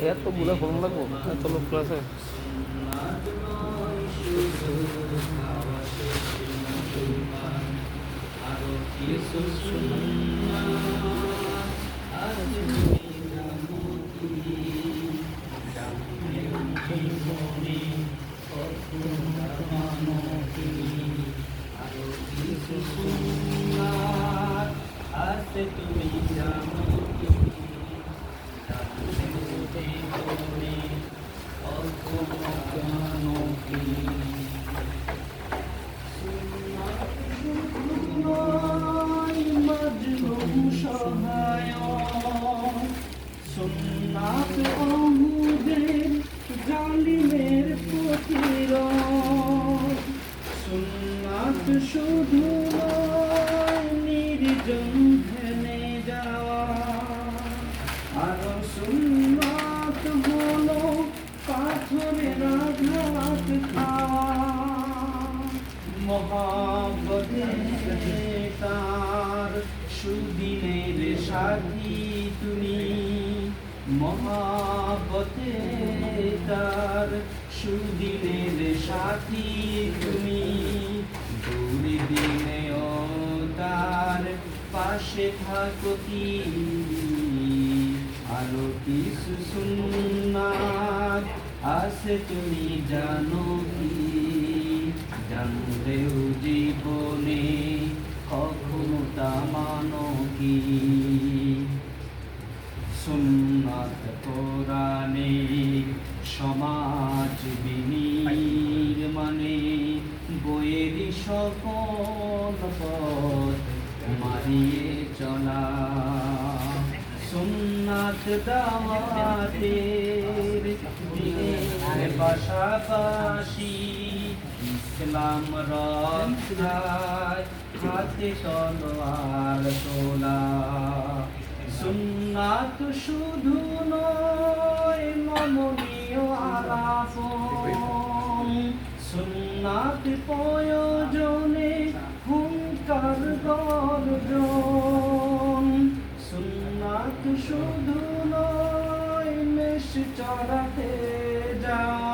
এত বুড়া ফোন লাগবো এত লোক ক্লাসে তুমি জানো সুন্নাত অহুদের জালিমের প্রতিরোধ সুন্নাত শুধু নয় নির্জন ভেনে যাওয়া আর সুন্নাত হলো পাথরের আঘাত খাওয়া মহাব্বতে তার সুদিনের সাথী তুমি মহাব্বতে তার সুদিনের সাথী তুমি দুর্দিনেও তার পাশে থাকো কি আরো কিছু সুন্নাত আছে তুমি জানো কি জানলেও জীবনে কখনো তা মানো কি সুন্নাত কোরআনে সমাজ বিনির্মাণে বইয়ের সকল পথ মারিয়ে চলা সুন্নাত দাওয়াতের দিনের পাশাপাশি ইসলাম রক্ষায় হাতে তলোয়ার তোলা সুন্নাত শুধু নয় নমনীয় আলাপন সুন্নাত প্রয়োজনে হুঙ্কার গর্জন সুন্নাত শুধু নয় মেষ চড়াতে যাওয়া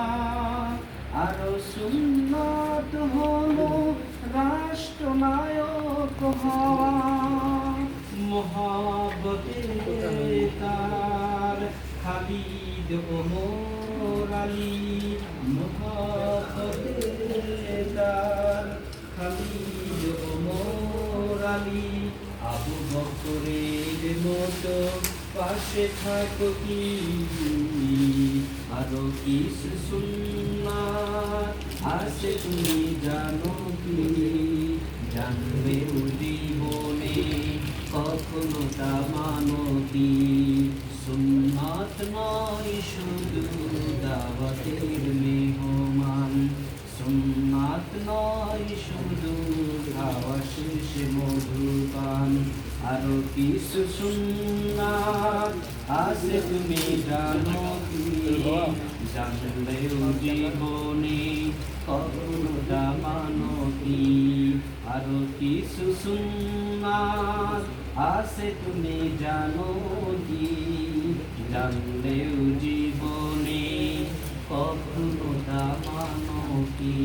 আরো সুন্নাত হলো রাষ্ট্রনায়ক হওয়া মহাব্বতে তার খালিদ ওমর আলী মহাব্বতে তার খালিদ ওমর আলী আবু বকরের মতো পাশে থাকো কি আরো কিছু সুন্নাত আছে তুমি জানো কি জানবেও জীবনে কখনো তা মানো কি সুন্নাত নয় শুধু দাওয়াতের মেহমান সুন্নাত নয় শুধু খাওয়া শেষে মধুপান আরো কিছু সুন্নাত আছে তুমি জানো কি জানলেও জীবনে কখনো তা মানো কি আরো কিছু সুন্নাত আছে তুমি জানো কি জানলেও জীবনে কখনো তা মানো কি